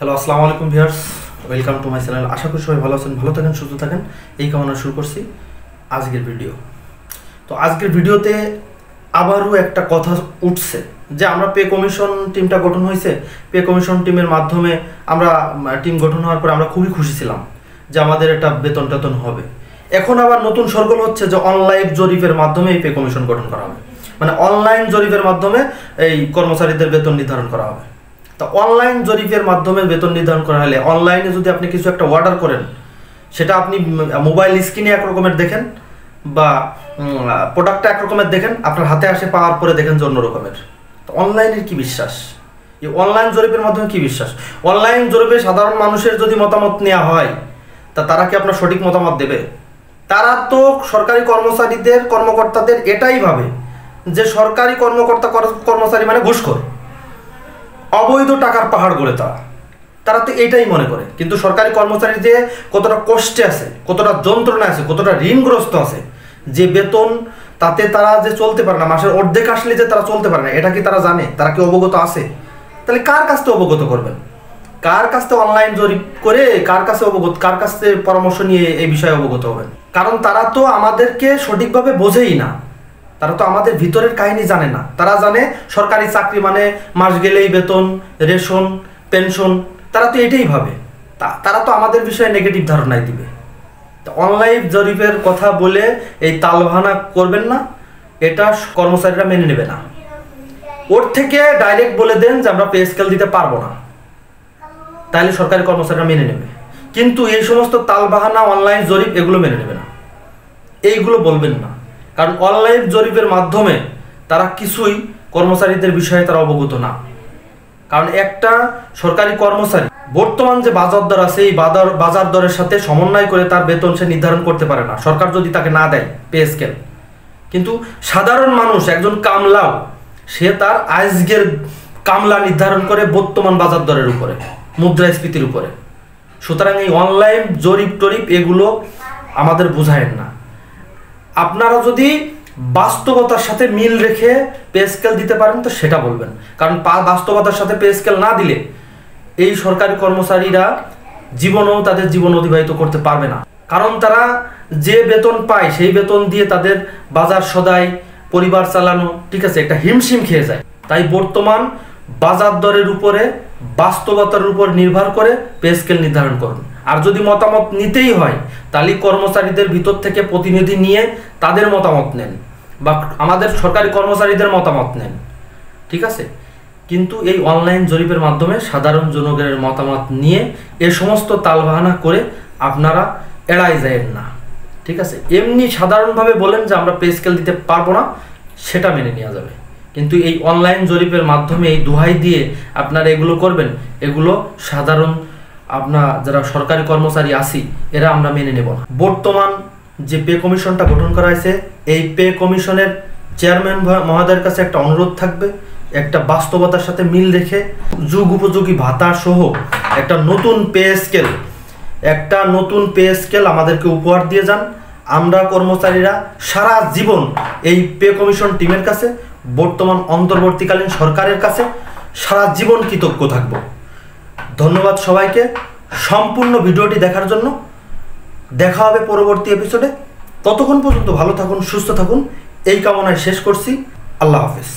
Hello, আসসালামু আলাইকুম viewers, welcome to my channel. আশা করি সবাই ভালো আছেন, ভালো থাকেন, সুস্থ থাকেন, এই কামনা শুরু করছি আজকের ভিডিও। তো আজকের ভিডিওতে আবারও একটা কথা উঠছে যে আমরা পে কমিশন টিমটা গঠন হয়েছে। পে কমিশন টিমের মাধ্যমে আমরা টিম গঠন হওয়ার পরে আমরা খুবই খুশি ছিলাম যে আমাদের একটা বেতন টেতন হবে। এখন আবার নতুন সরগোল হচ্ছে যে অনলাইন জরিপের মাধ্যমে এই পে কমিশন গঠন করা হবে, মানে অনলাইন জরিপের মাধ্যমে এই কর্মচারীদের বেতন নির্ধারণ করা হবে। তো অনলাইন জরিপের মাধ্যমে বেতন নির্ধারণ করা হলে অনলাইনে যদি আপনি কিছু একটা অর্ডার করেন, সেটা আপনি মোবাইল স্ক্রিনে এক রকমের দেখেন বা প্রোডাক্টটা এক রকমের দেখেন, আপনার হাতে আসে পাওয়ার পরে দেখেন যে অন্য রকমের। তো অনলাইনের কি বিশ্বাস? এই অনলাইন জরিপের মাধ্যমে কি বিশ্বাস? অনলাইন জরিপে সাধারণ মানুষের যদি মতামত নেওয়া হয়, তা তারা কি আপনার সঠিক মতামত দেবে? তারা তো সরকারি কর্মকর্তাদের এটাই ভাবে যে সরকারি কর্মচারী মানে ঘুষখোর, অবৈধ টাকার পাহাড় গড়ে তারা তো এটাই মনে করে। কিন্তু সরকারি কর্মচারী যে কতটা কষ্টে আছে, কতটা যন্ত্রণা আছে, কতটা ঋণগ্রস্ত আছে, যে বেতন তাতে তারা যে চলতে পারে না, মাসের অর্ধেক আসলে যে তারা চলতে পারে না, এটা কি তারা জানে? তারা কি অবগত আছে? তাহলে কার কাছ থেকে অবগত করবেন? কার কাছ থেকে অনলাইন জরিপ করে কার কাছ থেকে পরামর্শ নিয়ে এই বিষয়ে অবগত হবেন? কারণ তারা তো আমাদেরকে সঠিকভাবে বোঝেই না, তারা তো আমাদের ভিতরের কাহিনী জানে না। তারা জানে সরকারি চাকরি মানে মাস গেলেই বেতন, রেশন, পেনশন, তারা তো এটাই ভাবে। তারা তো আমাদের বিষয়ে নেগেটিভ ধারণাই দিবে। তো অনলাইন জরিপের কথা বলে এই তালবাহানা করবেন না, এটা কর্মচারীরা মেনে নেবে না। ওর থেকে ডাইরেক্ট বলে দেন যে আমরা পে স্কেল দিতে পারবো না, তাহলে সরকারি কর্মচারীরা মেনে নেবে। কিন্তু এই সমস্ত তালবাহানা, অনলাইন জরিপ, এগুলো মেনে নেবে না, এইগুলো বলবেন না। কারণ অনলাইন জরিপের মাধ্যমে তারা কিছুই কর্মচারীদের বিষয়ে তারা অবগত না। কারণ একটা সরকারি কর্মচারী বর্তমান যে বাজার দর আছে, এই বাজার দরের সাথে সমন্বয় করে তার বেতন সে নির্ধারণ করতে পারে না, সরকার যদি তাকে না দেয় পে স্কেল। কিন্তু সাধারণ মানুষ, একজন কামলাও, সে তার আজকের কামলা নির্ধারণ করে বর্তমান বাজার দরের উপরে, মুদ্রাস্ফীতির উপরে। সুতরাং এই অনলাইন জরিপ টরিপ এগুলো আমাদের বুঝায়েন না। আপনারা যদি বাস্তবতার সাথে মিল রেখে পে স্কেল দিতে পারেন তো সেটা বলবেন। কারণ বাস্তবতার সাথে পে স্কেল না দিলে এই সরকারি কর্মচারীরা জীবনেও তাদের জীবন অতিবাহিত করতে পারবে না। কারণ তারা যে বেতন পায় সেই বেতন দিয়ে তাদের বাজার সদাই, পরিবার চালানো, ঠিক আছে, একটা হিমশিম খেয়ে যায়। তাই বর্তমান বাজার দরের উপরে, বাস্তবতার উপর নির্ভর করে পে স্কেল নির্ধারণ করুন। আর যদি মতামত নিতেই হয়, তাহলে কর্মচারীদের ভিতর থেকে প্রতিনিধি নিয়ে তাদের মতামত নেন, বা আমাদের সরকারি কর্মচারীদের মতামত নেন, ঠিক আছে। কিন্তু এই অনলাইন জরিপের মাধ্যমে সাধারণ জনগণের মতামত নিয়ে এ সমস্ত তালবাহানা করে আপনারা এড়াই যায়েন না, ঠিক আছে। এমনি সাধারণভাবে বলেন যে আমরা পে স্কেল দিতে পারবো না, সেটা মেনে নেওয়া যাবে। কিন্তু এই অনলাইন জরিপের মাধ্যমে এই দোহাই দিয়ে আপনারা এগুলো করবেন, এগুলো সাধারণ আপনার যারা সরকারি কর্মচারী আছি এরা আমরা মেনে নেব না। বর্তমান যে পে কমিশনটা গঠন করা হয়েছে, এই পে কমিশনের চেয়ারম্যান মহোদয়ের কাছে একটা অনুরোধ থাকবে, একটা বাস্তবতার সাথে মিল রেখে যুগ উপযোগী ভাতা সহ একটা নতুন পে স্কেল আমাদেরকে উপহার দিয়ে যান। আমরা কর্মচারীরা সারা জীবন এই পে কমিশন টিমের কাছে, বর্তমান অন্তর্বর্তীকালীন সরকারের কাছে সারা জীবন কৃতজ্ঞ থাকব। ধন্যবাদ সবাইকে সম্পূর্ণ ভিডিওটি দেখার জন্য। দেখা হবে পরবর্তী এপিসোডে। ততক্ষণ পর্যন্ত ভালো থাকুন, সুস্থ থাকুন, এই কামনায় শেষ করছি। আল্লাহ হাফেজ।